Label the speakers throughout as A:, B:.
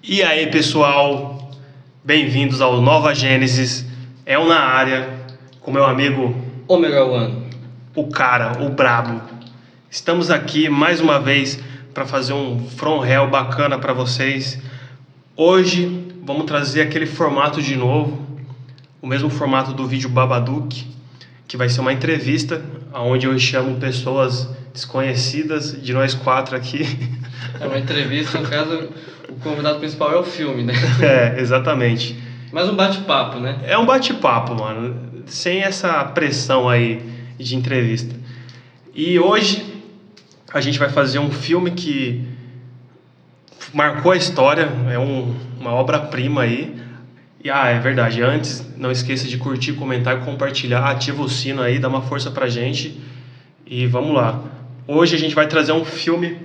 A: E aí, pessoal, bem-vindos ao Nova Gênesis. É o Na Área, com meu amigo
B: Omega One.
A: o cara, o brabo. Estamos aqui mais uma vez para fazer um From Hell bacana para vocês. Hoje vamos trazer aquele formato de novo, o mesmo formato do vídeo Babadook, que vai ser uma entrevista, onde eu chamo pessoas desconhecidas de nós quatro aqui.
B: É uma entrevista, no caso, o convidado principal é o filme, né?
A: É, exatamente.
B: Mais um bate-papo, né?
A: É um bate-papo, mano, sem essa pressão aí de entrevista. E hoje a gente vai fazer um filme que marcou a história, é uma obra-prima aí. E é verdade, antes não esqueça de curtir, comentar e compartilhar, ativa o sino aí, dá uma força pra gente. E vamos lá. Hoje a gente vai trazer um filme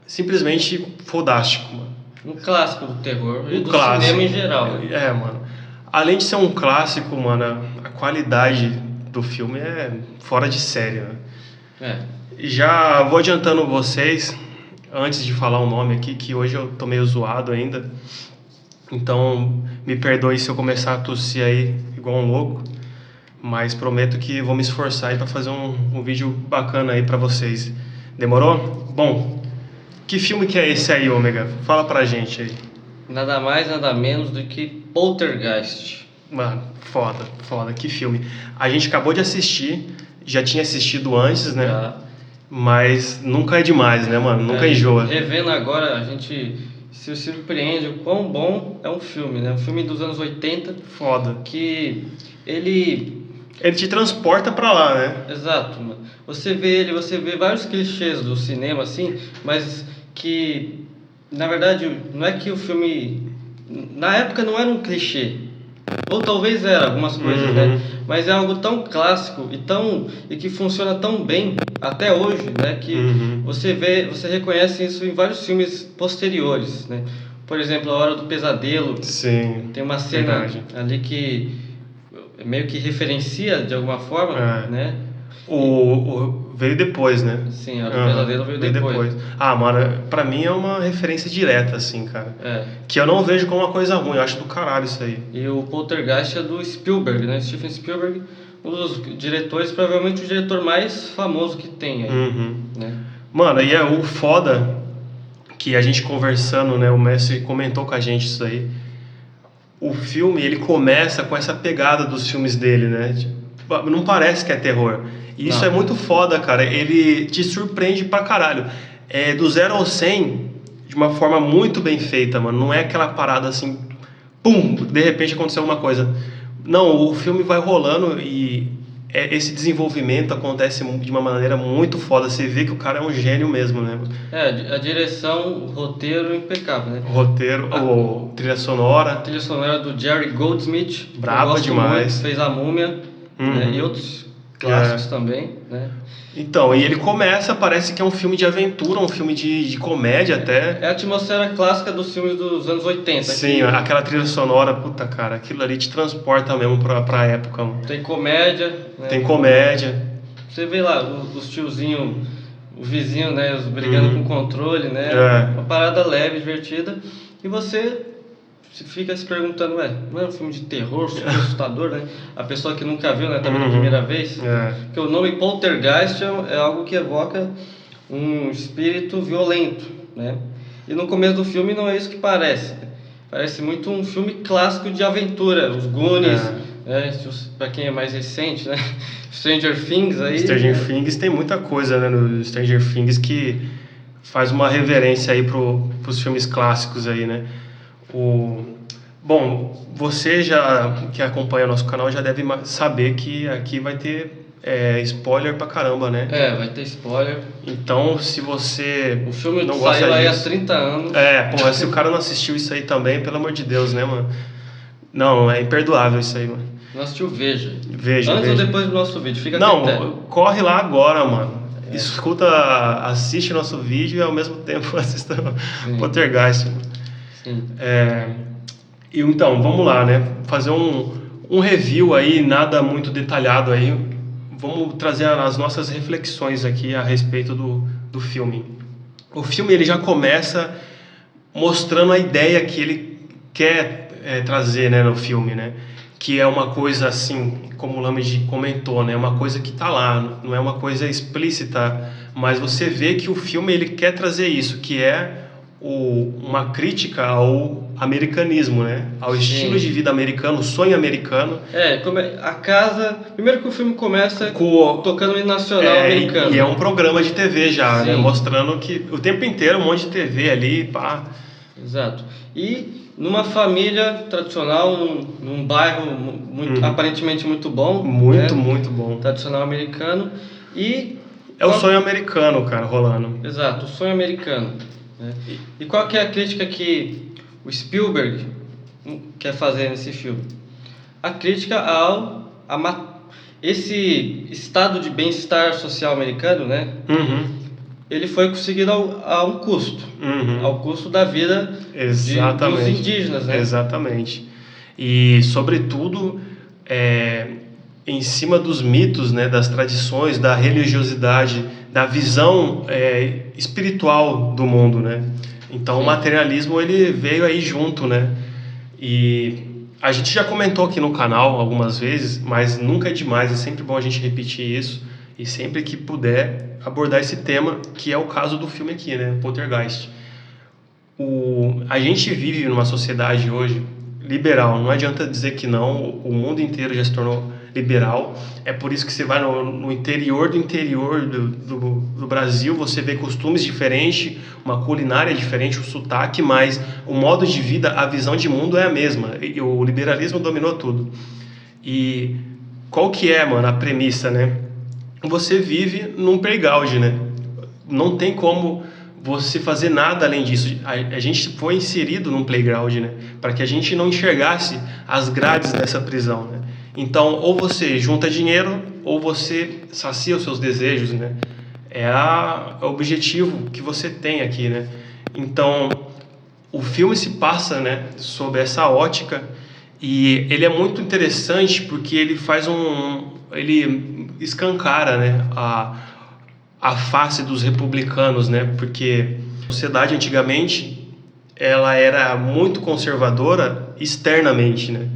A: simplesmente fodástico, mano.
B: Um clássico do terror e do
A: Clássico.
B: cinema em geral, né?
A: É, mano. Além de ser um clássico, mano, a qualidade do filme é fora de série, né?
B: É.
A: Já vou adiantando vocês, antes de falar o nome aqui, que hoje eu tô meio zoado ainda. Então, me perdoe se eu começar a tossir aí igual um louco. Mas prometo que vou me esforçar aí pra fazer um vídeo bacana aí pra vocês. Demorou? Bom, que filme que é esse aí, Ômega? Fala pra gente aí.
B: Nada mais, nada menos do que Poltergeist.
A: Mano, foda, que filme. A gente acabou de assistir, já tinha assistido antes, né?
B: Já.
A: Mas nunca é demais, né, mano? Nunca enjoa.
B: Revendo agora, a gente se surpreende o quão bom é um filme, né? Um filme dos anos 80
A: Foda.
B: que ele...
A: Ele te transporta pra lá, né?
B: Exato, mano. Você vê vários clichês do cinema, assim, mas que, na verdade, não é que o filme... Na época não era um clichê. Ou talvez era algumas coisas, né? Mas é algo tão clássico e que funciona tão bem até hoje, né? Que você reconhece isso em vários filmes posteriores, né? Por exemplo, A Hora do Pesadelo.
A: Sim.
B: Tem uma cena
A: verdade.
B: ali que meio que referencia de alguma forma, né?
A: Veio depois, né?
B: Sim, A Hora do Pesadelo veio depois.
A: Ah, mano, pra mim é uma referência direta, assim, cara.
B: É.
A: Que eu não vejo como uma coisa ruim, eu acho do caralho isso aí.
B: E o Poltergeist é do Spielberg, né? Steven Spielberg, um dos diretores, provavelmente o diretor mais famoso que tem aí, né?
A: Mano, e é o foda que a gente conversando, né? O mestre comentou com a gente isso aí. O filme, ele começa com essa pegada dos filmes dele, né? Tipo, não parece que é terror. E isso
B: Não.
A: é muito foda, cara. Ele te surpreende pra caralho. É do 0 ao 100 de uma forma muito bem feita, mano. Não é aquela parada assim, pum, de repente aconteceu uma coisa. Não, o filme vai rolando e esse desenvolvimento acontece de uma maneira muito foda. Você vê que o cara é um gênio mesmo, né?
B: É, a direção, o roteiro impecável, né?
A: O roteiro, a trilha sonora.
B: A trilha sonora do Jerry Goldsmith, que eu
A: Braba
B: gosto
A: demais.
B: muito, fez A Múmia, né? E outros clássicos também, né?
A: Então, e ele começa, parece que é um filme de aventura, um filme de comédia até.
B: É a atmosfera clássica dos filmes dos anos 80.
A: Sim, aquela trilha sonora, puta cara, aquilo ali te transporta mesmo pra época, mano.
B: Tem comédia, né?
A: Tem comédia.
B: Você vê lá os tiozinhos, o vizinho, né, os brigando com o controle, né?
A: É.
B: Uma parada leve, divertida. E você fica se perguntando, não é um filme de terror, super assustador, né? A pessoa que nunca viu, né, tá vendo a primeira vez.
A: É.
B: Porque o nome Poltergeist é algo que evoca um espírito violento, né? E no começo do filme não é isso que parece. Parece muito um filme clássico de aventura, os Goonies, né? Pra quem é mais recente, né? Stranger Things aí.
A: Stranger Things tem muita coisa, né, no Stranger Things que faz uma reverência aí pros filmes clássicos aí, né? Bom, você que acompanha nosso canal já deve saber que aqui vai ter spoiler pra caramba, né?
B: Vai ter spoiler.
A: Então, se você
B: O filme
A: não gosta
B: saiu aí há
A: disso,
B: 30 anos.
A: Porra, se o cara não assistiu isso aí também, pelo amor de Deus, né, mano? Não, é imperdoável isso aí, mano.
B: Não assistiu, veja.
A: Veja.
B: Antes ou depois do nosso vídeo, fica
A: Não,
B: critério.
A: corre lá agora, mano. Escuta, assiste nosso vídeo e ao mesmo tempo assista o Poltergeist.
B: Sim.
A: E então, vamos lá, né? Fazer um review aí, nada muito detalhado aí. Vamos trazer as nossas reflexões aqui a respeito do filme. O filme ele já começa mostrando a ideia que ele quer trazer, né, no filme, né? Que é uma coisa assim, como o Lamed comentou, né? Uma coisa que está lá, não é uma coisa explícita, mas você vê que o filme ele quer trazer isso, que é uma crítica ao americanismo, né? Ao estilo de vida americano, o sonho americano.
B: A casa... Primeiro que o filme começa tocando o hino nacional americano.
A: E é um programa de TV já, né?
B: Sim.
A: Mostrando que o tempo inteiro um monte de TV ali, pá.
B: Exato. E numa família tradicional, num bairro aparentemente muito bom.
A: Muito,
B: né?
A: muito bom.
B: Tradicional americano. E...
A: É o sonho americano, cara, rolando.
B: Exato, o sonho americano. Né? E qual que é a crítica que o Spielberg quer fazer nesse filme? A crítica esse estado de bem-estar social americano, né? Ele foi conseguido a um custo, ao custo da vida dos indígenas, né?
A: Exatamente. E, sobretudo, em cima dos mitos, né, das tradições, da religiosidade, da visão espiritual do mundo, né? Então, Sim. O materialismo ele veio aí junto, né? E a gente já comentou aqui no canal algumas vezes, mas nunca é demais, é sempre bom a gente repetir isso e sempre que puder abordar esse tema, que é o caso do filme aqui, né? Poltergeist. A gente vive numa sociedade hoje liberal, não adianta dizer que não, o mundo inteiro já se tornou liberal, é por isso que você vai no interior do Brasil, você vê costumes diferentes, uma culinária diferente, um sotaque, mas o modo de vida, a visão de mundo é a mesma, e o liberalismo dominou tudo. E qual que é, mano, a premissa, né? Você vive num playground, né? Não tem como você fazer nada além disso. A gente foi inserido num playground, né? Para que a gente não enxergasse as grades dessa prisão, né? Então, ou você junta dinheiro, ou você sacia os seus desejos, né? É o objetivo que você tem aqui, né? Então, o filme se passa, né, sob essa ótica, e ele é muito interessante porque ele faz ele escancara, né, a face dos republicanos, né? Porque a sociedade antigamente ela era muito conservadora externamente, né?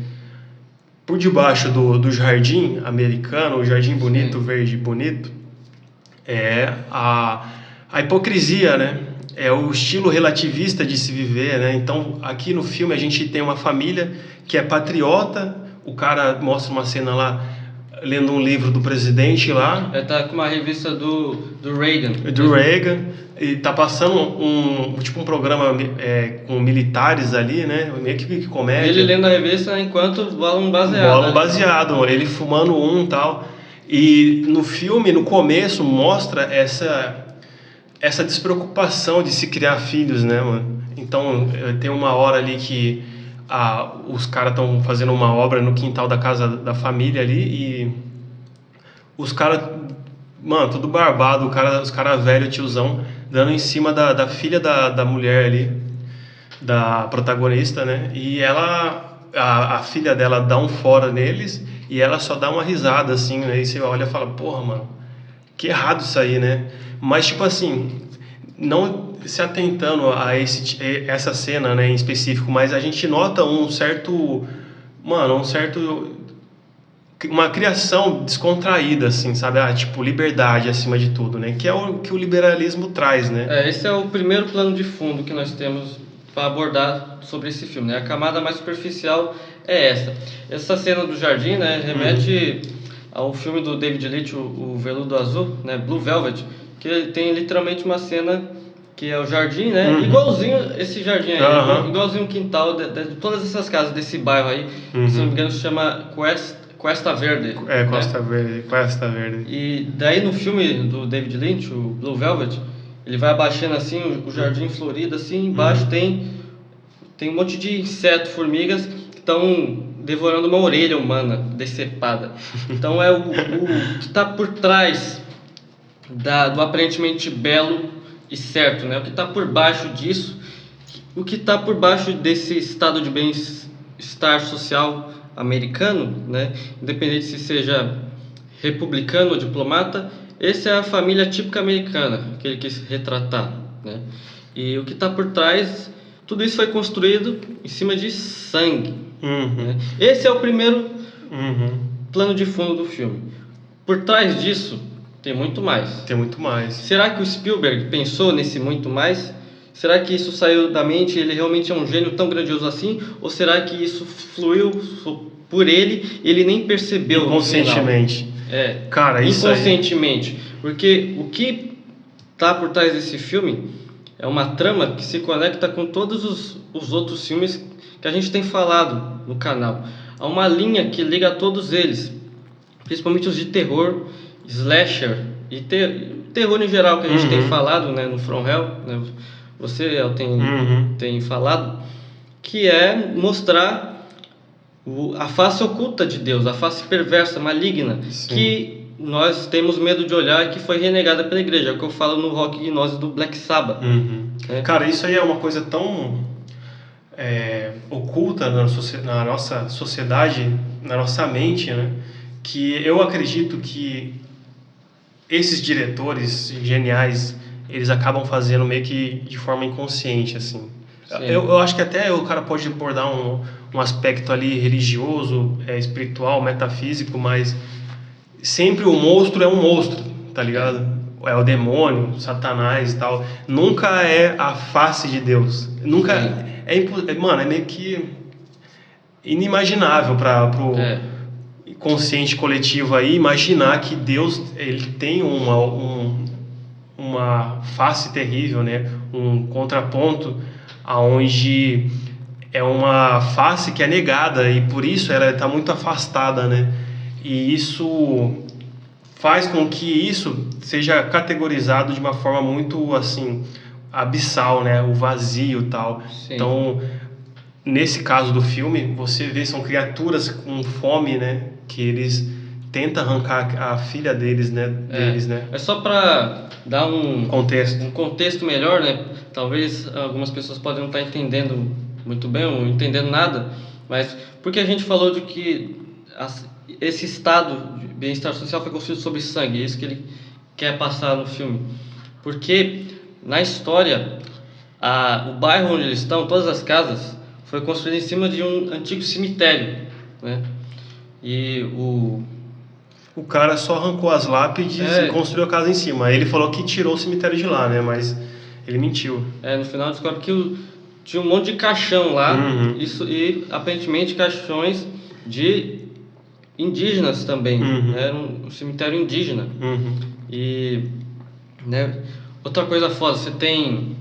A: Por debaixo do jardim americano, o jardim bonito, verde bonito, é a hipocrisia, né? É o estilo relativista de se viver, né? Então, aqui no filme a gente tem uma família que é patriota, o cara mostra uma cena lá lendo um livro do presidente lá.
B: Ele tá com uma revista do Reagan.
A: Do Reagan. E tá passando um programa com militares ali, né? Meio que comédia.
B: Ele lendo a revista enquanto bola um baseado.
A: Bola um baseado, ele fumando e tal. E no filme, no começo, mostra essa despreocupação de se criar filhos, né, mano? Então, tem uma hora ali que os caras estão fazendo uma obra no quintal da casa da família ali e os caras, mano, tudo barbado, os cara velho, tiozão, dando em cima da filha da mulher ali, da protagonista, né? E a filha dela dá um fora neles e ela só dá uma risada, assim, né? E você olha e fala, porra, mano, que errado isso aí, né? Mas, tipo assim, não se atentando a essa cena, né, em específico, mas a gente nota uma criação descontraída, assim, sabe? Tipo, liberdade acima de tudo, né? Que é o que o liberalismo traz, né?
B: Esse é o primeiro plano de fundo que nós temos para abordar sobre esse filme, né? A camada mais superficial é essa. Essa cena do jardim, né, remete ao filme do David Leitch, o Veludo Azul, né, Blue Velvet, que tem literalmente uma cena que é o jardim, né? Igualzinho esse jardim aí, igualzinho o quintal de todas essas casas desse bairro aí, que, se não me engano se chama Cuesta Verde.
A: Cuesta Verde.
B: E daí no filme do David Lynch, o Blue Velvet, ele vai abaixando assim, o jardim florido, assim, embaixo tem um monte de insetos, formigas, que estão devorando uma orelha humana decepada. Então é o que está por trás do aparentemente belo e certo, né? O que está por baixo disso, o que está por baixo desse estado de bem-estar social americano, né? Independente se seja republicano ou diplomata, essa é a família típica americana que ele quis retratar, né? E o que está por trás Tudo isso foi construído em cima de sangue.
A: Uhum.
B: Né? Esse é o primeiro
A: Uhum.
B: plano de fundo do filme. Por trás disso, tem muito mais.
A: Tem muito mais.
B: Será que o Spielberg pensou nesse muito mais? Será que isso saiu da mente? Ele realmente é um gênio tão grandioso assim? Ou será que isso fluiu por ele e ele nem percebeu?
A: Inconscientemente. Cara, isso
B: inconscientemente. Porque o que está por trás desse filme é uma trama que se conecta com todos os outros filmes que a gente tem falado no canal. Há uma linha que liga a todos eles, principalmente os de terror, slasher e terror em geral que a gente tem falado, né, no From Hell, né, você tem falado, que é mostrar a face oculta de Deus, a face perversa, maligna,
A: Sim.
B: que nós temos medo de olhar e que foi renegada pela igreja, é o que eu falo no Rock Gnose do Black Sabbath.
A: Cara, isso aí é uma coisa tão oculta na nossa sociedade, na nossa mente, né? Que eu acredito que esses diretores geniais, eles acabam fazendo meio que de forma inconsciente, assim. Eu acho que até o cara pode abordar um aspecto ali religioso, espiritual, metafísico, mas sempre o monstro é um monstro, tá ligado? É o demônio, Satanás e tal. Nunca é a face de Deus. Nunca mano, é meio que inimaginável pro consciente coletivo aí imaginar que Deus ele tem uma face terrível, né? Um contraponto aonde é uma face que é negada e por isso ela está muito afastada, né? E isso faz com que isso seja categorizado de uma forma muito assim abissal, né? O vazio e tal.
B: Sim.
A: Então, nesse caso do filme, você vê são criaturas com fome, né? Que eles tentam arrancar a filha deles, né?
B: É só para dar um
A: contexto
B: melhor, né? Talvez algumas pessoas podem não estar entendendo muito bem ou entendendo nada, mas porque a gente falou de que esse estado de bem-estar social foi construído sobre sangue, é isso que ele quer passar no filme. Porque na história, o bairro onde eles estão, todas as casas, foi construído em cima de um antigo cemitério, né? E
A: o cara só arrancou as lápides e construiu a casa em cima. Ele falou que tirou o cemitério de lá, né? Mas ele mentiu.
B: No final descobre que tinha um monte de caixão lá, e aparentemente caixões de indígenas também. Era um cemitério indígena. E, né, outra coisa foda, você tem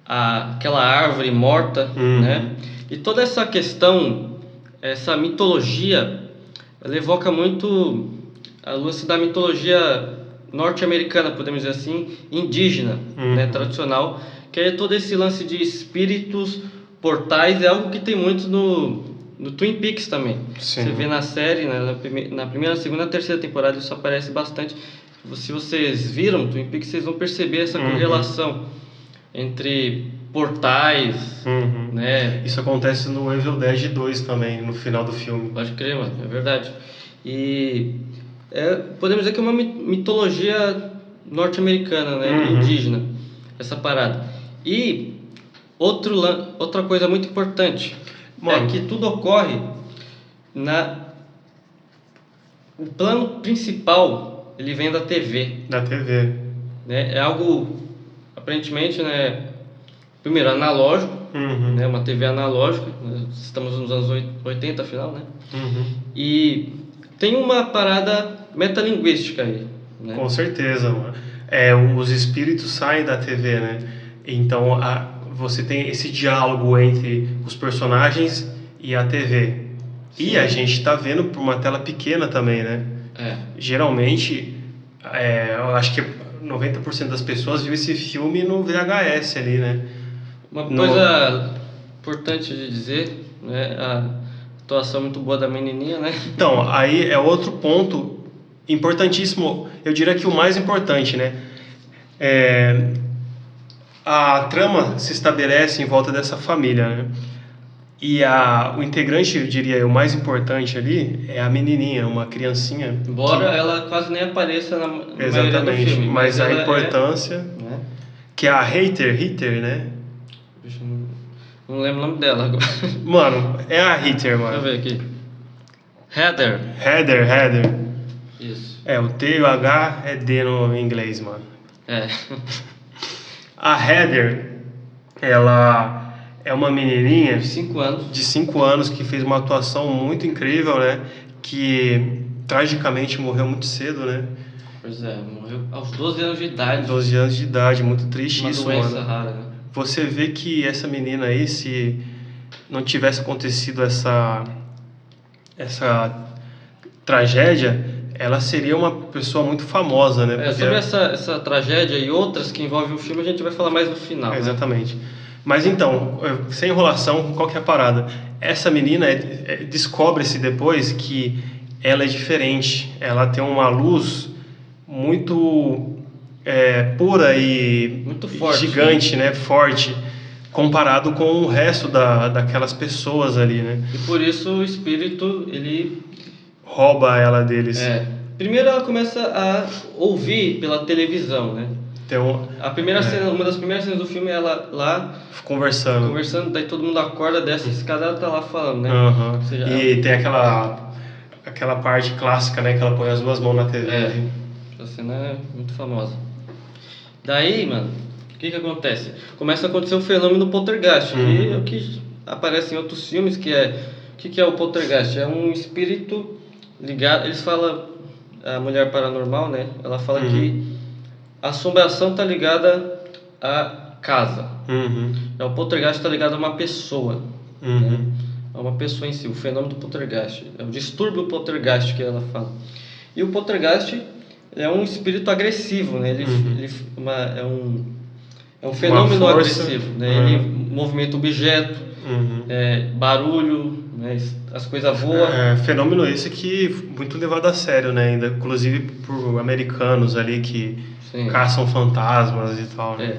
B: aquela árvore morta, né? E toda essa questão, essa mitologia, ela evoca muito a lance da mitologia norte-americana, podemos dizer assim, indígena, né, tradicional, que é todo esse lance de espíritos, portais, é algo que tem muito no Twin Peaks também.
A: Sim.
B: Você vê na série, né, na primeira, segunda e terceira temporada isso aparece bastante. Se vocês viram Twin Peaks, vocês vão perceber essa correlação entre portais, né?
A: Isso acontece no Evil Dead 2 também, no final do filme.
B: Pode crer, mano, é verdade. E podemos dizer que é uma mitologia norte-americana, né? Indígena, essa parada. E outra coisa muito importante é que tudo ocorre o plano principal, ele vem da TV.
A: Da TV.
B: Né? É algo, aparentemente, né? Primeiro, analógico, né? Uma TV analógica, né? Estamos nos anos 80, afinal, né? E tem uma parada metalinguística aí, né?
A: Com certeza, mano. Os espíritos saem da TV, né? Então, você tem esse diálogo entre os personagens e a TV. Sim. E a gente tá vendo por uma tela pequena também, né? Geralmente, eu acho que 90% das pessoas viu esse filme no VHS ali, né?
B: Uma coisa importante de dizer, né? A atuação muito boa da menininha, né?
A: Então, aí é outro ponto importantíssimo, eu diria que o mais importante, né? A trama se estabelece em volta dessa família, né? E o integrante, eu diria, o mais importante ali é a menininha, uma criancinha.
B: Embora ela quase nem apareça na maioria do filme.
A: Mas a importância, que é a Heather, né?
B: Não lembro o nome dela agora.
A: Mano, é a Heather,
B: Deixa eu
A: mano.
B: ver aqui. Heather.
A: Heather.
B: Isso.
A: É, o T e o H é D no inglês, mano.
B: É.
A: A Heather, ela é uma menininha
B: 5 anos.
A: de 5 anos que fez uma atuação muito incrível, né? Que tragicamente morreu muito cedo, né?
B: Pois é, morreu aos 12 anos de idade.
A: 12 anos de idade, muito triste
B: Uma
A: isso,
B: doença
A: mano.
B: rara, né?
A: Você vê que essa menina aí, se não tivesse acontecido essa tragédia, ela seria uma pessoa muito famosa, né? Porque
B: Sobre essa tragédia e outras que envolvem o filme, a gente vai falar mais no final.
A: Exatamente. Mas então, sem enrolação, qual que é a parada? Essa menina descobre-se depois que ela é diferente. Ela tem uma luz muito pura e
B: Muito forte,
A: gigante, né? Forte, comparado com o resto daquelas pessoas ali, né?
B: E por isso o espírito, ele...
A: Rouba ela deles.
B: Primeiro ela começa a ouvir pela televisão, né?
A: Então,
B: A primeira cena, uma das primeiras cenas do filme é ela lá
A: conversando,
B: daí todo mundo acorda, desce a escada, ela tá lá falando, né?
A: Uhum.
B: Ou seja,
A: E tem aquela parte clássica, né? Que ela põe as duas mãos na TV.
B: Essa cena é muito famosa. Daí, mano, o que acontece? Começa a acontecer o fenômeno poltergeist, que é o que aparece em outros filmes, que é... O que é o poltergeist? É um espírito ligado... Eles falam... A mulher paranormal, né? Ela fala que a assombração tá ligada à casa. O poltergeist tá ligado a uma pessoa. Né? A uma pessoa em si, o fenômeno do poltergeist. É o distúrbio poltergeist que ela fala. E o poltergeist é um espírito agressivo, né? É um fenômeno agressivo, né? Ele movimenta objeto, barulho, né? As coisas voam.
A: Fenômeno esse que muito levado a sério, né? Ainda, inclusive por americanos ali que caçam fantasmas e tal, né?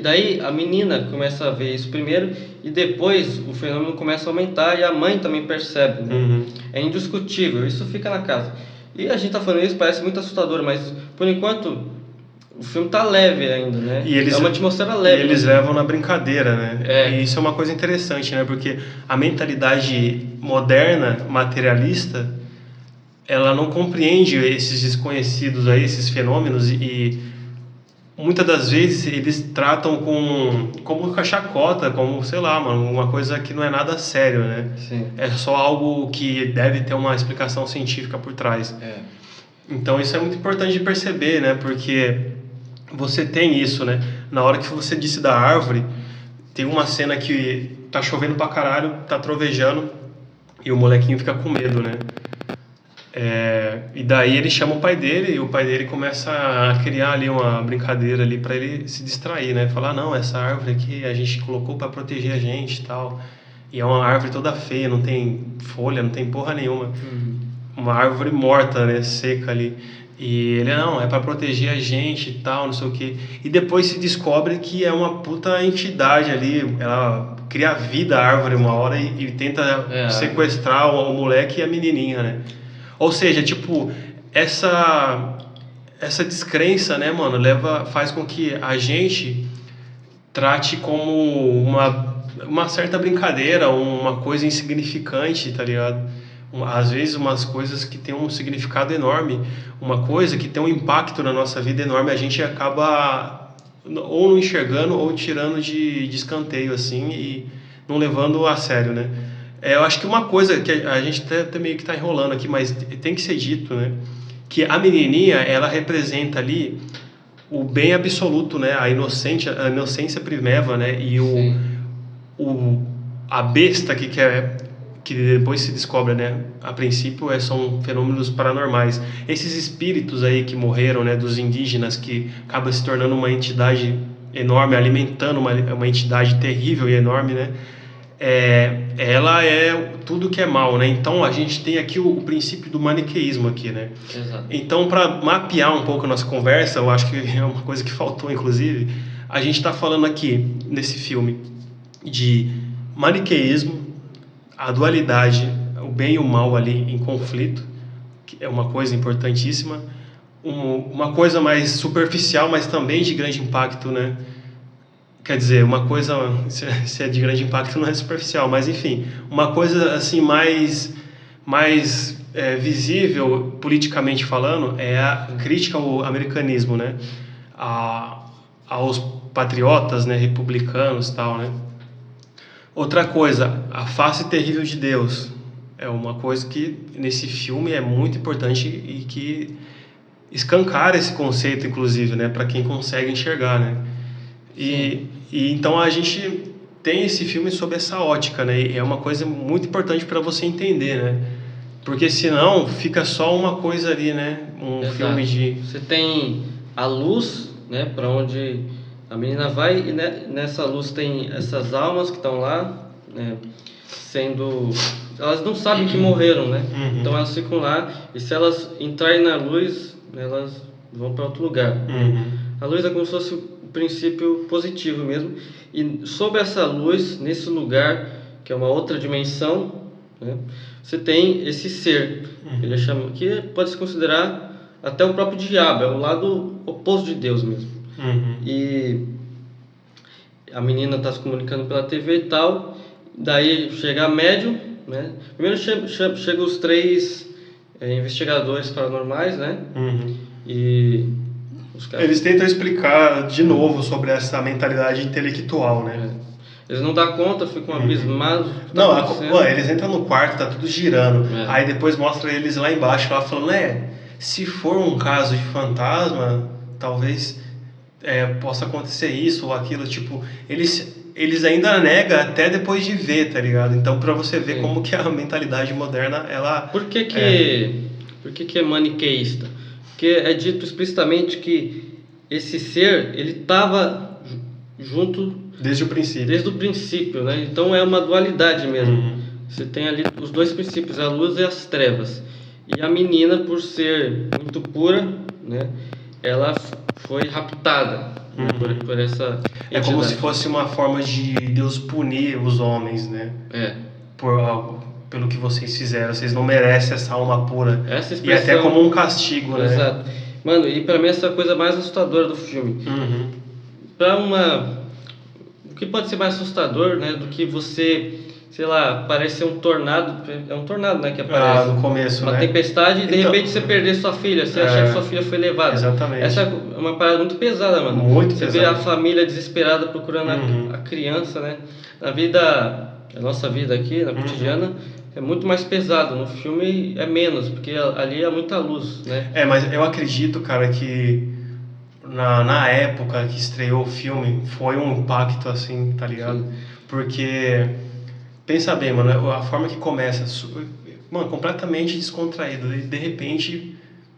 B: Daí a menina começa a ver isso primeiro e depois o fenômeno começa a aumentar e a mãe também percebe, né? É indiscutível, isso fica na casa. E a gente tá falando isso, parece muito assustador, mas por enquanto o filme tá leve ainda, né? É uma atmosfera leve.
A: E eles levam na brincadeira, né?
B: E
A: isso é uma coisa interessante, né? Porque a mentalidade moderna, materialista, ela não compreende esses desconhecidos aí, esses fenômenos, e muitas das vezes eles tratam como chacota, como, sei lá, mano, uma coisa que não é nada sério, né?
B: Sim.
A: É só algo que deve ter uma explicação científica por trás. Então isso é muito importante de perceber, né? Porque você tem isso, né? Na hora que você disse da árvore, tem uma cena que tá chovendo pra caralho, tá trovejando, e o molequinho fica com medo, né? E daí ele chama o pai dele e o pai dele começa a criar ali uma brincadeira ali para ele se distrair, né? Falar, não, essa árvore aqui a gente colocou para proteger a gente e tal. E é uma árvore toda feia, não tem folha, não tem porra nenhuma. Uma árvore morta, né? Seca ali. E ele, não, é para proteger a gente e tal, não sei o quê. E depois se descobre que é uma puta entidade ali, ela cria vida à árvore uma hora e tenta sequestrar o moleque e a menininha, né? Ou seja, tipo, essa descrença, né, mano, faz com que a gente trate como uma certa brincadeira, uma coisa insignificante, tá ligado? Às vezes umas coisas que tem um significado enorme, uma coisa que tem um impacto na nossa vida enorme, a gente acaba ou não enxergando ou tirando de escanteio, assim, e não levando a sério, né? Eu acho que uma coisa que a gente até meio que tá enrolando aqui, mas tem que ser dito, né? Que a menininha, ela representa ali o bem absoluto, né? A inocência primeva, né? E a besta que depois se descobre, né? A princípio são fenômenos paranormais. Esses espíritos aí que morreram, né? Dos indígenas, que acaba se tornando uma entidade enorme, alimentando uma entidade terrível e enorme, né? Ela é tudo que é mal, né? Então a gente tem aqui o princípio do maniqueísmo aqui, né?
B: Exato.
A: Então, para mapear um pouco a nossa conversa, eu acho que é uma coisa que faltou, inclusive, a gente está falando aqui nesse filme de maniqueísmo, a dualidade, o bem e o mal ali em conflito, que é uma coisa importantíssima, uma coisa mais superficial, mas também de grande impacto, né? Quer dizer, uma coisa, se é de grande impacto, não é superficial, mas enfim, uma coisa assim mais visível, politicamente falando, é a crítica ao americanismo, né? Aos patriotas, né? Republicanos e tal, né? Outra coisa, a face terrível de Deus. É uma coisa que nesse filme é muito importante e que escancara esse conceito, inclusive, né? Para quem consegue enxergar, né? E então a gente tem esse filme sob essa ótica, né? E é uma coisa muito importante para você entender, né? Porque senão fica só uma coisa ali, né? Um
B: Exato.
A: filme de...
B: Você tem a luz, né, para onde a menina vai, e nessa luz tem essas almas que estão lá, né, sendo... Elas não sabem que morreram, né?
A: Uhum.
B: Então elas ficam lá, e se elas entrarem na luz, elas vão para outro lugar.
A: Uhum.
B: A luz é como se fosse o princípio positivo mesmo. E sob essa luz, nesse lugar, que é uma outra dimensão, né, você tem esse ser, ele chama, que pode se considerar até o próprio diabo, é o lado oposto de Deus mesmo.
A: Uhum.
B: E a menina está se comunicando pela TV e tal, daí chega a médium, né? Primeiro chega os 3 investigadores paranormais, né?
A: Uhum.
B: E os caras...
A: Eles tentam explicar de novo sobre essa mentalidade intelectual, né?
B: Eles não dão conta, ficam abismados.
A: Não, eles entram no quarto, tá tudo girando. Aí depois mostra eles lá embaixo, lá falando, se for um caso de fantasma, talvez possa acontecer isso ou aquilo. Tipo, eles ainda negam até depois de ver, tá ligado? Então, pra você ver como que a mentalidade moderna, ela...
B: Por que é maniqueísta? Porque é dito explicitamente que esse ser, ele estava junto...
A: Desde o princípio.
B: Desde o princípio, né? Então é uma dualidade mesmo. Você tem ali os 2 princípios, a luz e as trevas. E a menina, por ser muito pura, né? Ela foi raptada por essa entidade.
A: É como se fosse uma forma de Deus punir os homens, né? Pelo que vocês fizeram. Vocês não merecem essa alma pura.
B: Essa expressão...
A: E até como um castigo, né?
B: Exato. Mano, e pra mim essa é a coisa mais assustadora do filme. O que pode ser mais assustador, né, do que você, sei lá, parecer um tornado, é um tornado, né, que aparece.
A: No começo,
B: uma tempestade e de repente você perder sua filha, você achar que sua filha foi levada.
A: Exatamente.
B: Essa é uma parada muito pesada, mano.
A: Muito
B: você
A: pesada.
B: vê a família desesperada procurando a criança, né. A nossa vida aqui, na cotidiana, é muito mais pesado. No filme é menos, porque ali é muita luz, né.
A: Mas eu acredito, cara, que na época que estreou o filme, foi um impacto assim, tá ligado?
B: Sim.
A: Porque, pensa bem, mano, a forma que começa, mano, completamente descontraído. E de repente,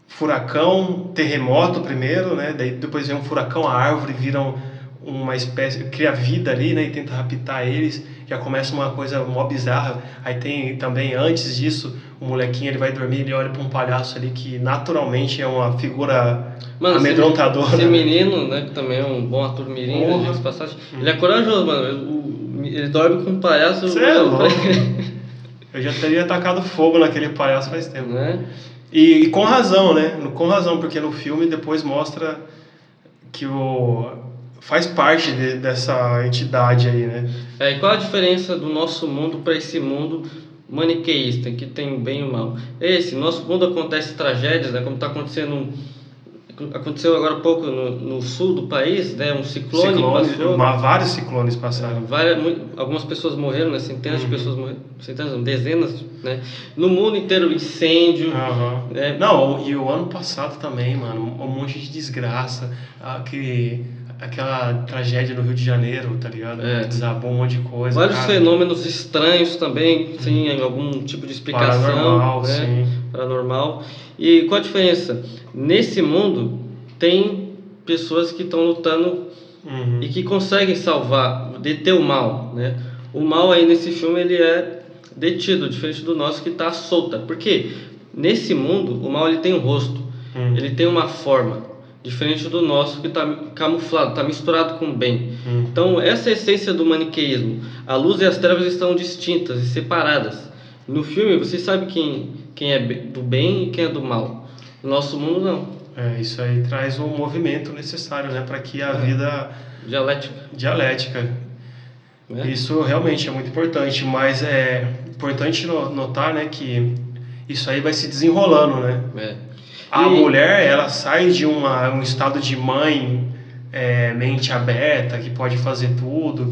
A: furacão, terremoto primeiro, né? Daí depois vem um furacão, a árvore vira uma espécie, cria vida ali, né? E tenta raptar eles. Já começa uma coisa mó bizarra. Aí tem também, antes disso, o molequinho, ele vai dormir, ele olha pra um palhaço ali que naturalmente é uma figura amedrontadora.
B: Esse menino, né, que também é um bom ator mirim, de passagem, ele é corajoso, mano. Ele dorme com um palhaço.
A: Você é louco. Eu já teria atacado fogo naquele palhaço faz tempo.
B: Né?
A: E com razão, né? Com razão, porque no filme depois mostra que faz parte dessa entidade aí, né?
B: E qual a diferença do nosso mundo para esse mundo maniqueísta, que tem o bem e o mal? Nosso mundo acontece tragédias, né? Como está acontecendo... Aconteceu agora há pouco no sul do país, né? Um ciclone passou.
A: Vários ciclones passaram.
B: Algumas pessoas morreram, né? Centenas de pessoas morreram. Centenas, não, dezenas, né? No mundo inteiro, incêndio. Né?
A: Não, e o ano passado também, mano, um monte de desgraça. Aquela tragédia no Rio de Janeiro, tá ligado? Desabou um monte de coisa.
B: Vários fenômenos estranhos também, sem algum tipo de explicação.
A: Paranormal,
B: né?
A: sim.
B: Paranormal. E qual a diferença? Nesse mundo, tem pessoas que estão lutando e que conseguem salvar, deter o mal, né? O mal aí nesse filme, ele é detido, diferente do nosso que está solta. Porque nesse mundo, o mal ele tem um rosto, ele tem uma forma. Diferente do nosso que está camuflado, está misturado com o bem. Então, essa é a essência do maniqueísmo. A luz e as trevas estão distintas e separadas. No filme, você sabe quem é do bem e quem é do mal. No nosso mundo, não.
A: Isso aí traz um movimento necessário, né? Para que a vida Dialética.
B: Né?
A: Isso realmente é muito importante, mas é importante notar, né, que isso aí vai se desenrolando, né?
B: É.
A: A
B: E-
A: mulher, ela sai de um estado de mãe mente aberta, que pode fazer tudo,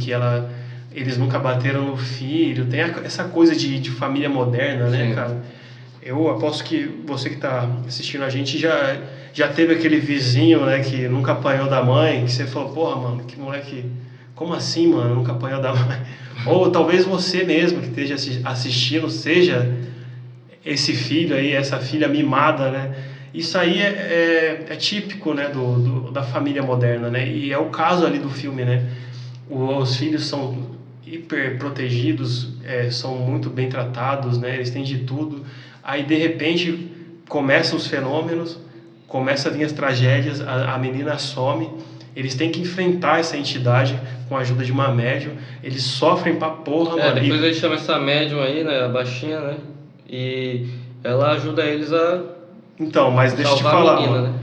A: eles nunca bateram no filho, tem essa coisa de família moderna, né,
B: Sim.
A: cara? Eu aposto que você que está assistindo a gente já teve aquele vizinho, né, que nunca apanhou da mãe, que você falou, porra, mano, que moleque, como assim, mano, nunca apanhou da mãe? Ou talvez você mesmo que esteja assistindo seja esse filho aí, essa filha mimada, né? Isso aí é típico, né, da família moderna, né? E é o caso ali do filme, né? Os filhos são hiper protegidos, são muito bem tratados, né? Eles têm de tudo. Aí, de repente, começam os fenômenos, começam a vir as tragédias, a menina some, eles têm que enfrentar essa entidade com a ajuda de uma médium, eles sofrem pra porra, mano.
B: Depois ele chama essa médium aí, né, a baixinha, né? E ela ajuda eles a
A: Então, mas deixa eu te
B: salvar
A: falar,
B: a menina,
A: mano.
B: né?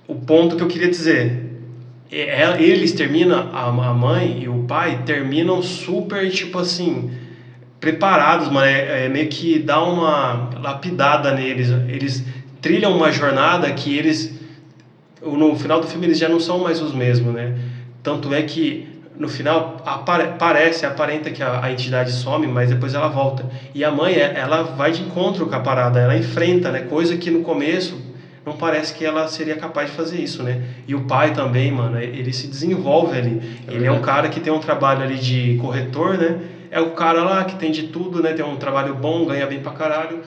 A: O ponto que eu queria dizer, eles terminam, a mãe e o pai terminam super, tipo assim, preparados, mano, meio que dá uma lapidada neles, eles trilham uma jornada que no final do filme eles já não são mais os mesmos, né? Tanto é que no final aparenta que a entidade some, mas depois ela volta. E a mãe, ela vai de encontro com a parada, ela enfrenta, né? Coisa que no começo não parece que ela seria capaz de fazer isso, né? E o pai também, mano, ele se desenvolve ali. Ele é um cara que tem um trabalho ali de corretor, né? É o cara lá que tem de tudo, né? Tem um trabalho bom, ganha bem pra caralho.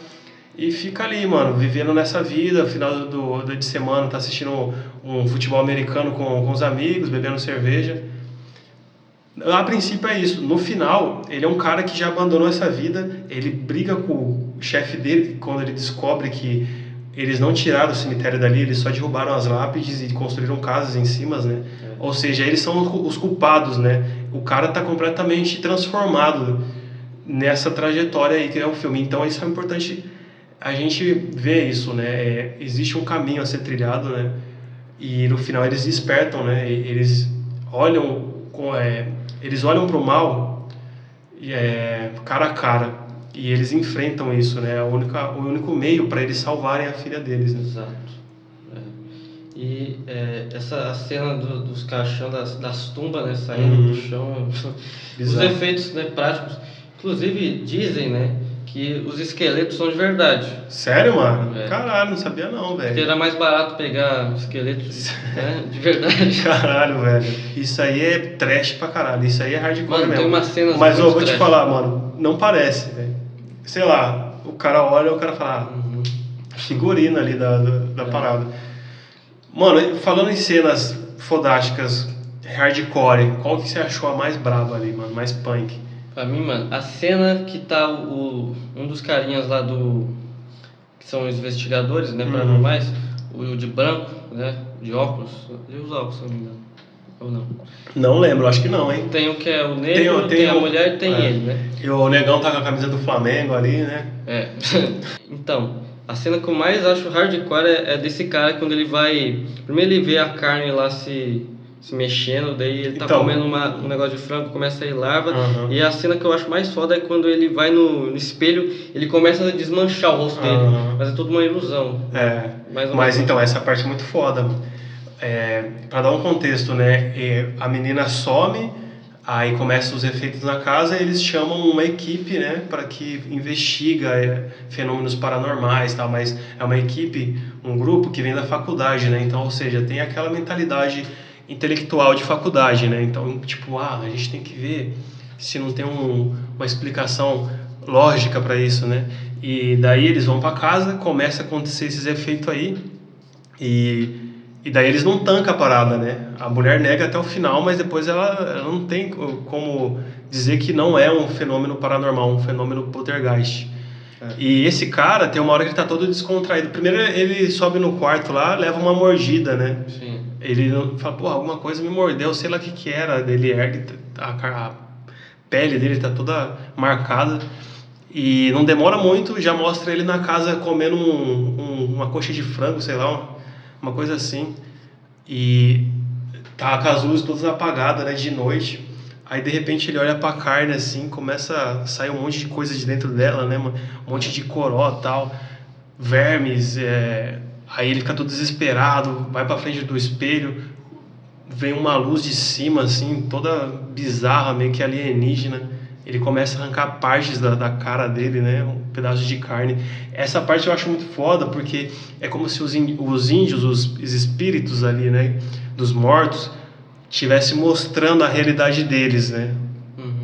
A: E fica ali, mano, vivendo nessa vida, final de semana tá assistindo um futebol americano com os amigos, bebendo cerveja. A princípio é isso. No final, ele é um cara que já abandonou essa vida, ele briga com o chefe dele quando ele descobre que eles não tiraram o cemitério dali, eles só derrubaram as lápides e construíram casas em cima, né? Ou seja, eles são os culpados, né? O cara tá completamente transformado nessa trajetória aí que é o filme. Então isso é importante a gente ver isso, né? Existe um caminho a ser trilhado, né? E no final eles despertam, né? Eles olham eles olham para o mal cara a cara e eles enfrentam isso, né? O único meio para eles salvarem a filha deles, né?
B: Exato. E essa cena dos caixão, das tumbas, né, saindo do chão, os
A: Bizarro.
B: efeitos, né, práticos. Inclusive dizem, né, que os esqueletos são de verdade.
A: Sério, mano? Caralho, não sabia não,
B: Porque
A: velho.
B: era mais barato pegar esqueletos, né, de verdade.
A: Caralho, velho. Isso aí é trash pra caralho. Isso aí é hardcore
B: Mano,
A: mesmo.
B: tem umas cenas
A: Mas eu
B: muito
A: vou te
B: trash.
A: falar, mano, não parece, velho. Sei lá, o cara olha e o cara fala, figurina ali da parada. Mano, falando em cenas fodásticas, hardcore, qual que você achou a mais braba ali, mano? Mais punk?
B: Pra mim, mano, a cena que tá um dos carinhas lá que são os investigadores, né, paranormais, o de branco, né, de óculos, ele usa óculos, se não me engano, ou não?
A: Não lembro, acho que não, hein?
B: Tem o que é o negro, tem a mulher e tem ele, né?
A: E o negão tá com a camisa do Flamengo ali, né?
B: Então, a cena que eu mais acho hardcore é desse cara quando ele vai... Primeiro ele vê a carne lá se mexendo, daí ele tá
A: Então.
B: comendo um negócio de frango, começa a ir larva. E a cena que eu acho mais foda é quando ele vai no espelho, ele começa a desmanchar o rosto dele. Mas é tudo uma ilusão.
A: Mas então, essa parte é muito foda. Pra dar um contexto, né? A menina some, aí começam os efeitos na casa e eles chamam uma equipe, né? Para que investiga fenômenos paranormais e tal. Mas é uma equipe, um grupo que vem da faculdade, né? Então, ou seja, tem aquela mentalidade intelectual de faculdade, né? Então, tipo, a gente tem que ver se não tem uma explicação lógica para isso, né? E daí eles vão para casa, começa a acontecer esses efeitos aí e daí eles não tancam a parada, né? A mulher nega até o final, mas depois ela não tem como dizer que não é um fenômeno paranormal, um fenômeno poltergeist. E esse cara, tem uma hora que ele tá todo descontraído. Primeiro ele sobe no quarto lá, leva uma mordida, né?
B: Sim.
A: Ele fala, pô, alguma coisa me mordeu, sei lá o que era. Ele ergue, a pele dele tá toda marcada. E não demora muito, já mostra ele na casa comendo uma coxa de frango, sei lá, uma coisa assim. E tá com as luzes todas apagadas, né, de noite. Aí de repente ele olha pra carne assim, começa a sair um monte de coisa de dentro dela, né, mano? Um monte de coró e tal, vermes, aí ele fica todo desesperado, vai pra frente do espelho, vem uma luz de cima assim, toda bizarra, meio que alienígena. Ele começa a arrancar partes da cara dele, né? Um pedaço de carne. Essa parte eu acho muito foda, porque é como se os índios, os espíritos ali, né? Dos mortos, estivessem mostrando a realidade deles, né?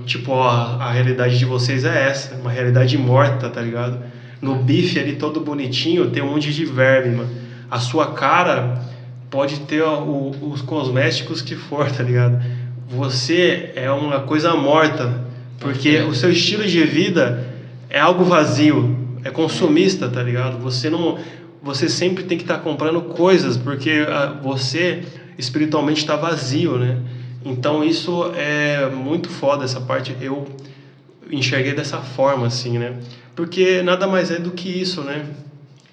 A: Tipo, ó, a realidade de vocês é essa, uma realidade morta, tá ligado? No bife ali todo bonitinho tem um monte de verme, mano. A sua cara pode ter os cosméticos que for, tá ligado? Você é uma coisa morta, porque o seu estilo de vida é algo vazio, é consumista, tá ligado? Você sempre tem que estar comprando coisas, porque você espiritualmente está vazio, né? Então isso é muito foda, essa parte eu enxerguei dessa forma, assim, né? Porque nada mais é do que isso, né?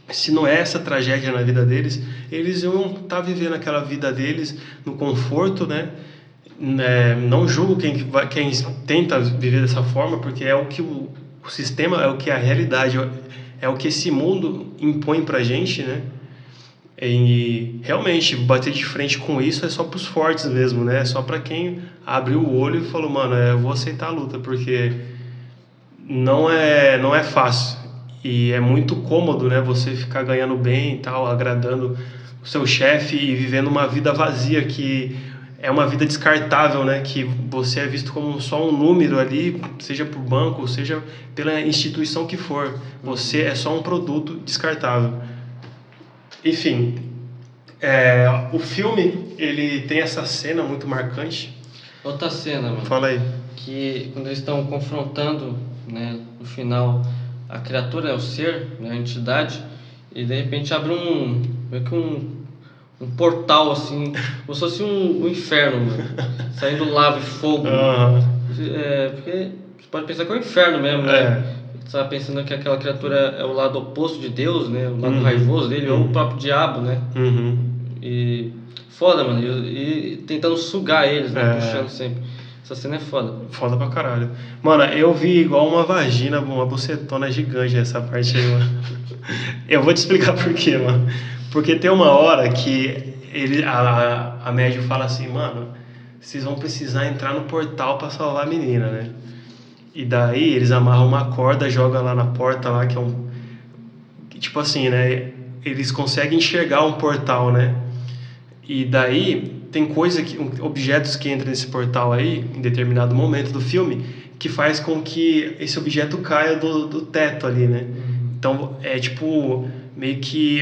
A: Se não é essa tragédia na vida deles, eles iam estar vivendo aquela vida deles no conforto, né? Não julgo quem tenta viver dessa forma, porque é o que o sistema, é o que a realidade, é o que esse mundo impõe pra gente, né? E realmente bater de frente com isso é só pros fortes mesmo, né? É só pra quem abriu o olho e falou, mano, eu vou aceitar a luta, porque não é fácil e é muito cômodo, né? Você ficar ganhando bem e tal, agradando o seu chefe e vivendo uma vida vazia que é uma vida descartável, né? Que você é visto como só um número ali, seja por banco, seja pela instituição que for. Você é só um produto descartável. Enfim, o filme ele tem essa cena muito marcante.
B: Outra cena, mano.
A: Fala aí.
B: Que quando eles estão confrontando, né, no final, a criatura, o ser, né, a entidade, e de repente abre meio que um portal assim, como se fosse um inferno, mano, saindo lava e fogo. Porque você pode pensar que é o inferno mesmo, né? Você tá pensando que aquela criatura é o lado oposto de Deus, né? O lado raivoso dele, ou o próprio diabo, né? E foda, mano, e tentando sugar eles, né? Puxando sempre. Essa cena é foda.
A: Foda pra caralho. Mano, eu vi igual uma vagina, uma bucetona gigante essa parte aí, mano. Eu vou te explicar por quê, mano. Porque tem uma hora que a médium fala assim, mano, vocês vão precisar entrar no portal pra salvar a menina, né? E daí eles amarram uma corda, jogam lá na porta lá, que é tipo assim, né? Eles conseguem enxergar um portal, né? E daí tem objetos que entram nesse portal aí, em determinado momento do filme, que faz com que esse objeto caia do teto ali, né? Então é tipo meio que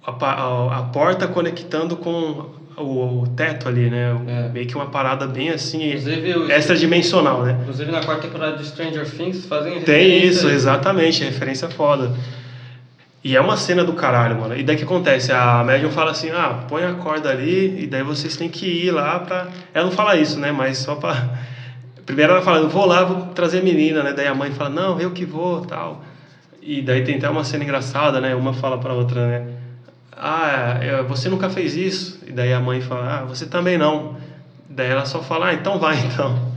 A: a porta conectando com o teto ali, né? Meio que uma parada bem assim, extradimensional, né?
B: Inclusive na quarta temporada de Stranger Things fazem referência.
A: Tem isso, exatamente, referência foda. E é uma cena do caralho, mano. E daí que acontece? A médium fala assim, põe a corda ali, e daí vocês têm que ir lá pra... Ela não fala isso, né? Mas só pra... Primeiro ela fala, eu vou lá, vou trazer a menina, né? Daí a mãe fala, não, eu que vou, tal. E daí tem até uma cena engraçada, né? Uma fala pra outra, né? Você nunca fez isso? E daí a mãe fala, você também não. Daí ela só fala, então vai, então.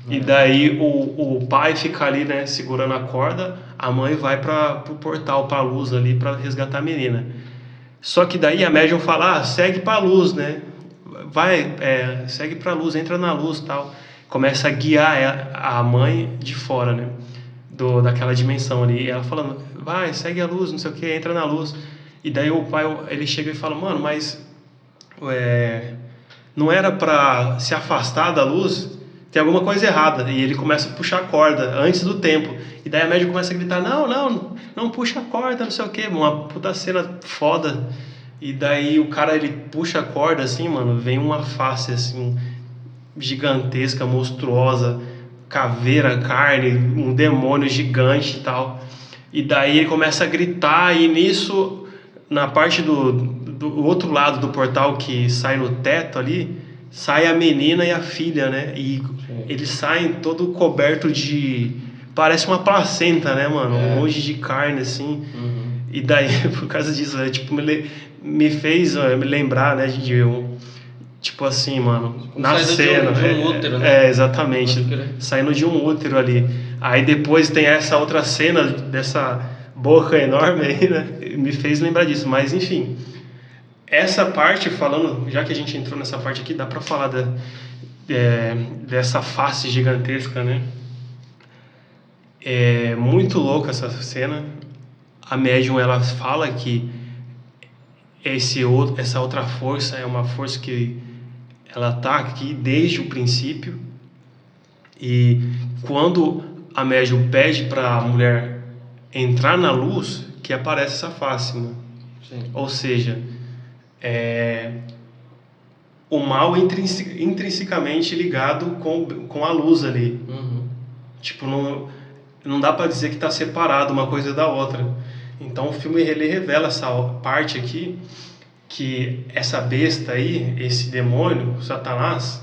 A: E daí o pai fica ali, né, segurando a corda, a mãe vai pro portal, pra luz ali, pra resgatar a menina. Só que daí a médium fala, segue pra luz, né? Vai, segue pra luz, entra na luz e tal. Começa a guiar a mãe de fora, né? Daquela dimensão ali. E ela falando, vai, segue a luz, não sei o que, entra na luz. E daí o pai, ele chega e fala, mano, mas não era pra se afastar da luz? Tem alguma coisa errada. E ele começa a puxar a corda antes do tempo. E daí a médium começa a gritar, não puxa a corda, não sei o que. Uma puta cena foda. E daí o cara, ele puxa a corda assim, mano, vem uma face assim, gigantesca, monstruosa, caveira, carne, um demônio gigante e tal. E daí ele começa a gritar e nisso, na parte do outro lado do portal que sai no teto ali, sai a menina e a filha, né? E eles saem todo coberto de... Parece uma placenta, né, mano? Um monte de carne, assim. E daí, por causa disso, tipo, me fez me lembrar, né, Tipo assim, mano,
B: Como
A: na cena.
B: de um útero, né?
A: Exatamente.
B: Pode crer.
A: Saindo de um útero ali. Aí depois tem essa outra cena dessa boca enorme aí, né? Me fez lembrar disso. Mas enfim, essa parte, falando, já que a gente entrou nessa parte aqui, dá pra falar dessa face gigantesca, né? É muito louca essa cena. A médium, ela fala que essa outra força é uma força que ela tá aqui desde o princípio, e quando a médium pede para a mulher entrar na luz, que aparece essa face, né?
B: Sim.
A: Ou seja, o mal intrinsecamente ligado com a luz ali.
B: Uhum.
A: Tipo, não dá para dizer que está separado uma coisa da outra. Então o filme ele revela essa parte aqui, que essa besta aí, esse demônio, Satanás,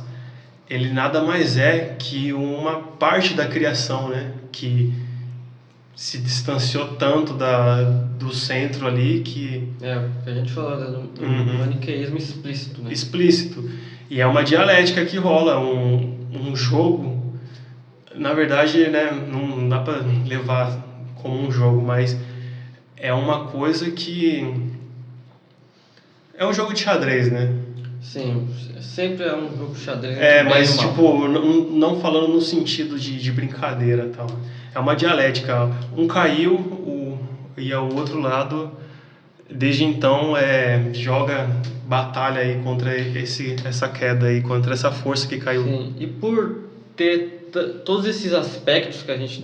A: ele nada mais é que uma parte da criação, né? Que se distanciou tanto do centro ali que...
B: O que a gente falou, né, do maniqueísmo explícito, né?
A: Explícito. E é uma dialética que rola, um jogo. Na verdade, né, não dá para levar como um jogo, mas é uma coisa que... É um jogo de xadrez, né?
B: Sim, sempre é um jogo de xadrez.
A: Mas tipo, não falando no sentido de brincadeira e tal. É uma dialética. Um caiu e o outro lado, desde então, joga batalha aí contra essa queda aí, contra essa força que caiu.
B: Sim, e por ter todos esses aspectos que a gente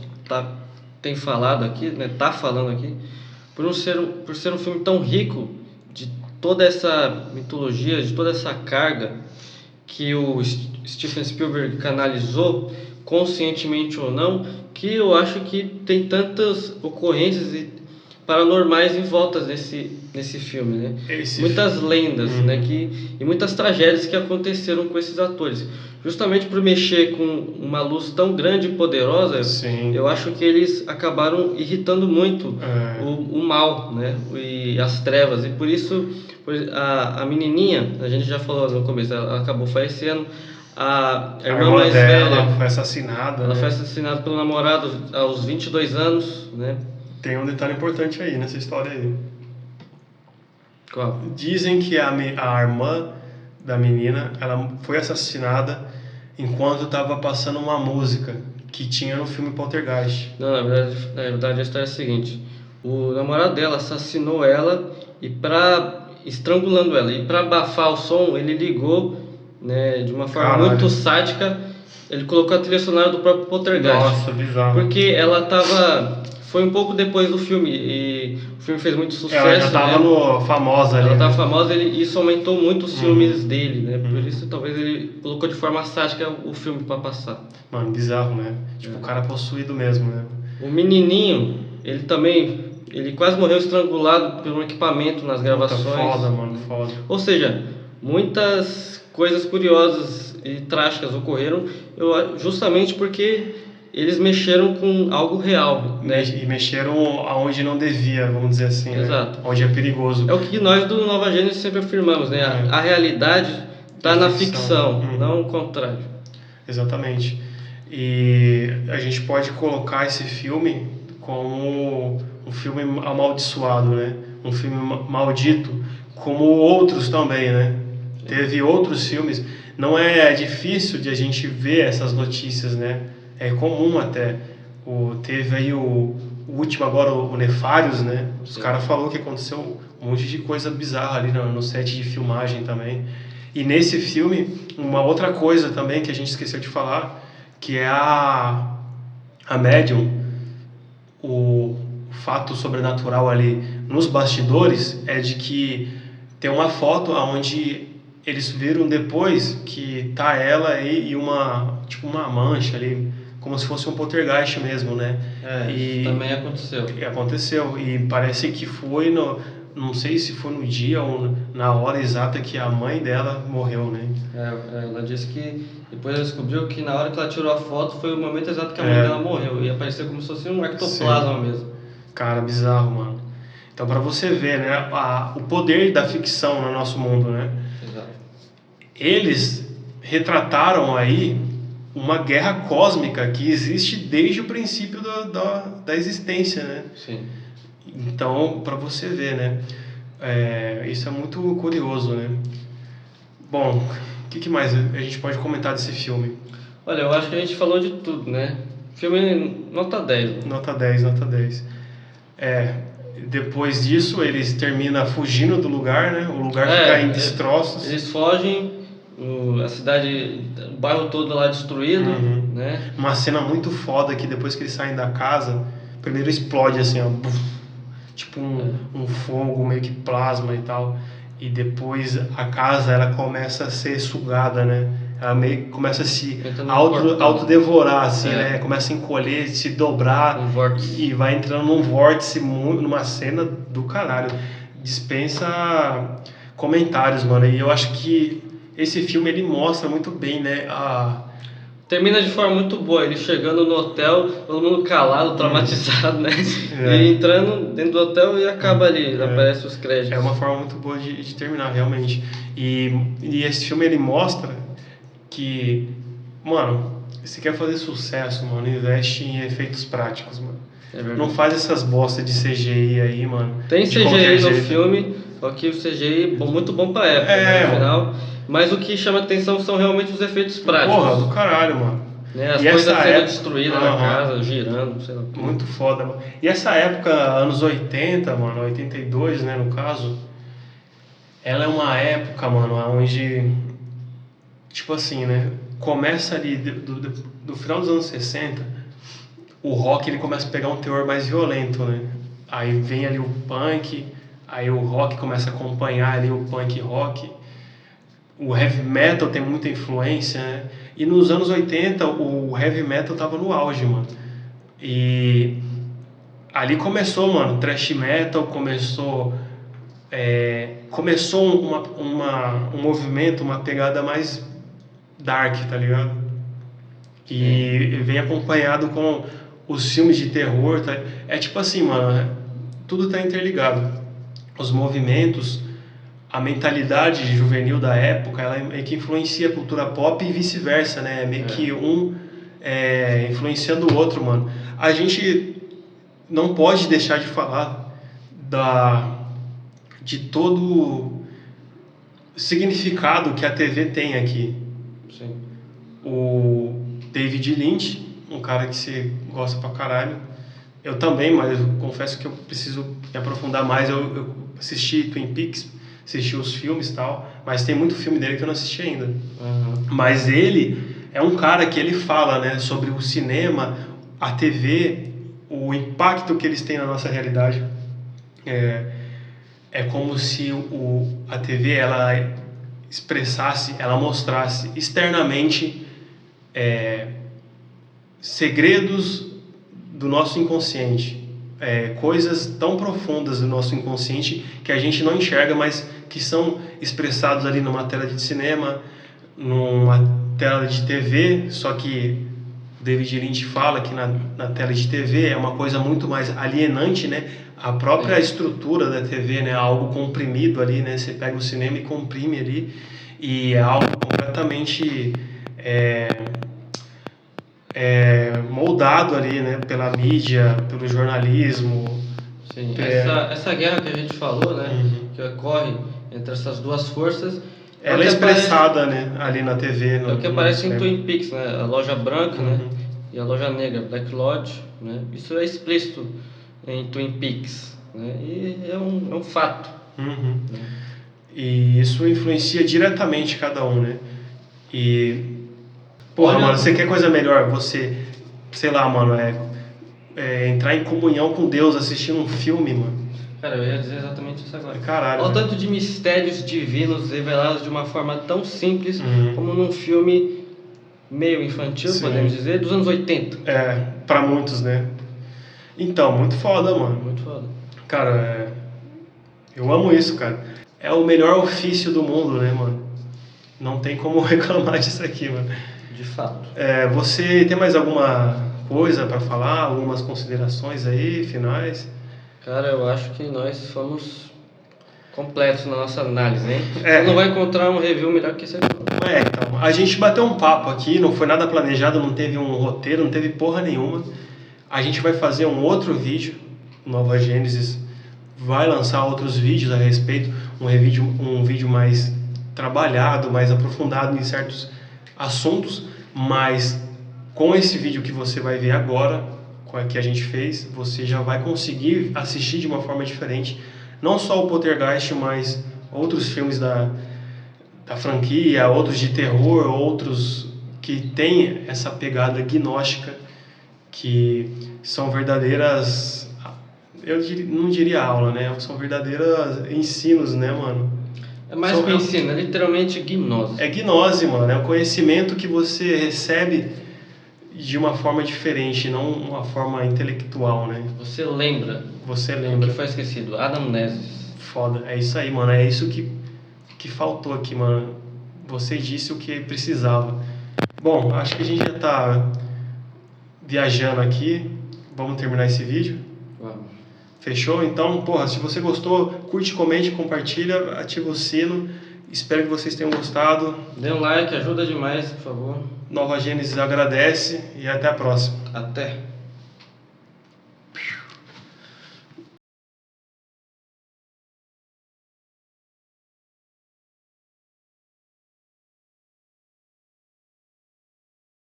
B: tem falado aqui, né, tá falando aqui, por ser um filme tão rico de toda essa mitologia, de toda essa carga que o Steven Spielberg canalizou, conscientemente ou não, que eu acho que tem tantas ocorrências paranormais em volta nesse filme, né? Muitas lendas, né? E muitas tragédias que aconteceram com esses atores. Justamente por mexer com uma luz tão grande e poderosa,
A: Sim.
B: Eu acho que eles acabaram irritando muito o mal, né? E as trevas. E por isso a menininha, a gente já falou no começo, ela acabou falecendo. A irmã mais
A: dela
B: velha
A: foi assassinada.
B: Ela foi assassinada pelo namorado aos 22 anos, né?
A: Tem um detalhe importante aí nessa história aí.
B: Qual?
A: Dizem que a irmã da menina, ela foi assassinada enquanto estava passando uma música que tinha no filme Poltergeist.
B: Não, na verdade a história é a seguinte: o namorado dela assassinou ela estrangulando ela, e para abafar o som ele ligou, né, de uma forma muito sádica, ele colocou a trilha sonora do próprio Poltergeist.
A: Nossa, bizarro.
B: Porque ela foi um pouco depois do filme, e o filme fez muito sucesso.
A: Ela já estava famosa ali.
B: Ela estava famosa, e isso aumentou muito os filmes dele, né? Por isso talvez ele colocou de forma sádica o filme para passar.
A: Mano, bizarro, né? Tipo, o cara possuído mesmo, né?
B: O menininho, ele quase morreu estrangulado por um equipamento nas gravações.
A: Foda, mano, foda.
B: Ou seja, muitas coisas curiosas e trágicas ocorreram, justamente porque eles mexeram com algo real, né?
A: E mexeram aonde não devia, vamos dizer assim.
B: Exato.
A: Né? Onde é perigoso.
B: É o que nós do Nova Gênesis sempre afirmamos, né? A realidade está na ficção, não o contrário.
A: Exatamente. E a gente pode colocar esse filme como um filme amaldiçoado, né? Um filme maldito, como outros também, né? Sim. Teve outros filmes. Não é difícil de a gente ver essas notícias, né? É comum até. Teve aí o último agora, o Nefários, né? Os caras falaram que aconteceu um monte de coisa bizarra ali no set de filmagem também. E nesse filme, uma outra coisa também que a gente esqueceu de falar, que é a médium, o fato sobrenatural ali nos bastidores, é de que tem uma foto onde eles viram depois que tá ela e uma mancha ali, como se fosse um poltergeist mesmo, né?
B: Isso também aconteceu.
A: Aconteceu, e parece que foi não sei se foi no dia ou na hora exata que a mãe dela morreu, né?
B: Ela disse que depois ela descobriu que na hora que ela tirou a foto foi o momento exato que a mãe dela morreu, e apareceu como se fosse um ectoplasma mesmo.
A: Cara, bizarro, mano. Então, pra você ver, né, o poder da ficção no nosso mundo, né?
B: Exato.
A: eles retrataram aí uma guerra cósmica que existe desde o princípio da existência, né?
B: Sim.
A: Então, para você ver, né? Isso é muito curioso, né? Bom, o que mais a gente pode comentar desse filme?
B: Olha, eu acho que a gente falou de tudo, né? Filme nota 10.
A: Nota 10, nota 10. Depois disso, eles terminam fugindo do lugar, né? O lugar fica em destroços.
B: Eles fogem, a cidade, o bairro todo lá destruído, né?
A: Uma cena muito foda que depois que eles saem da casa, primeiro explode assim, ó, buf, tipo um fogo, meio que plasma e tal. E depois a casa, ela começa a ser sugada, né? Ela meio que começa a se autodevorar, assim, né? Começa a encolher, se dobrar. E vai entrando num vórtice, numa cena do caralho. Dispensa comentários, mano. E eu acho que esse filme, ele mostra muito bem, né?
B: Termina de forma muito boa, ele chegando no hotel, todo mundo calado, traumatizado, né? E entrando dentro do hotel e acaba ali, aparece os créditos.
A: É uma forma muito boa de terminar, realmente. E esse filme, ele mostra que, mano, se quer fazer sucesso, mano, investe em efeitos práticos, mano. Não faz essas bostas de CGI aí, mano.
B: Tem CGI no filme, só que o CGI muito bom pra época, né, no final. Mas o que chama atenção são realmente os efeitos práticos.
A: Porra, do caralho, mano.
B: Né, as coisas sendo destruídas na casa, girando, sei lá.
A: Muito foda, mano. E essa época, anos 80, mano, 82, né, no caso, ela é uma época, mano, onde, tipo assim, né, começa ali, do final dos anos 60, o rock, ele começa a pegar um teor mais violento, né? Aí vem ali o punk, aí o rock começa a acompanhar ali o punk rock. O heavy metal tem muita influência, né? E nos anos 80 o heavy metal tava no auge, mano. E ali começou, mano, thrash metal, começou um movimento, uma pegada mais dark, tá ligado? E vem acompanhado com os filmes de terror, tá? É tipo assim, mano, tudo tá interligado. Os movimentos, a mentalidade juvenil da época, ela meio que influencia a cultura pop e vice-versa, né? Meio que influenciando o outro, mano. A gente não pode deixar de falar de todo o significado que a TV tem aqui.
B: Sim.
A: O David Lynch, um cara que você gosta pra caralho. Eu também, mas eu confesso que eu preciso me aprofundar mais. Eu assisti Twin Peaks, assisti os filmes e tal, mas tem muito filme dele que eu não assisti ainda. Mas ele é um cara que ele fala, né, sobre o cinema, a TV, o impacto que eles têm na nossa realidade. É como se a TV, ela expressasse, ela mostrasse externamente segredos do nosso inconsciente, coisas tão profundas do nosso inconsciente que a gente não enxerga, mas que são expressados ali numa tela de cinema, numa tela de TV, só que David Lynch fala que na tela de TV é uma coisa muito mais alienante, né? A própria estrutura da TV, né? Algo comprimido ali, né? Você pega o cinema e comprime ali, e é algo completamente moldado ali, né? Pela mídia, pelo jornalismo.
B: Sim, essa guerra que a gente falou, né? Que ocorre entre essas duas forças.
A: Ela é expressada, né? Ali na TV.
B: É o que aparece em Twin Peaks, né? A loja branca, né? E a loja negra, Black Lodge, né? Isso é explícito em Twin Peaks, né? E é um fato. Né?
A: E isso influencia diretamente cada um, né? E porra, mano, você quer coisa melhor? Você, sei lá, mano, entrar em comunhão com Deus assistindo um filme, mano.
B: Cara, eu ia dizer exatamente isso agora.
A: Caralho.
B: Olha o tanto de mistérios divinos revelados de uma forma tão simples como num filme meio infantil, podemos dizer, dos anos 80.
A: Pra muitos, né? Então, muito foda, mano.
B: Muito foda.
A: Cara, eu amo isso, cara. É o melhor ofício do mundo, né, mano? Não tem como reclamar disso aqui, mano.
B: De fato.
A: Você tem mais alguma coisa pra falar? Algumas considerações aí, finais?
B: Cara, eu acho que nós fomos completos na nossa análise, hein?
A: É.
B: Você não vai encontrar um review melhor que esse aqui.
A: Então, a gente bateu um papo aqui, não foi nada planejado, não teve um roteiro, não teve porra nenhuma. A gente vai fazer um outro vídeo, Nova Gênesis vai lançar outros vídeos a respeito, um vídeo mais trabalhado, mais aprofundado em certos assuntos, mas com esse vídeo que você vai ver agora, com a que a gente fez, você já vai conseguir assistir de uma forma diferente, não só o Poltergeist, mas outros filmes da franquia, outros de terror, outros que têm essa pegada gnóstica, que são verdadeiras, não diria aula, né? São verdadeiros ensinos, né, mano?
B: É mais que ensino, é literalmente gnose.
A: É gnose, mano. É o conhecimento que você recebe de uma forma diferente, não uma forma intelectual, né?
B: Você lembra.
A: O
B: que foi esquecido, anamnesis.
A: Foda, é isso aí, mano. É isso que faltou aqui, mano. Você disse o que precisava. Bom, acho que a gente já tá viajando aqui. Vamos terminar esse vídeo?
B: Vamos.
A: Fechou? Então, porra, se você gostou, curte, comente, compartilha, ativa o sino. Espero que vocês tenham gostado.
B: Dê um like, ajuda demais, por favor.
A: Nova Gênesis agradece e até a próxima.
B: Até.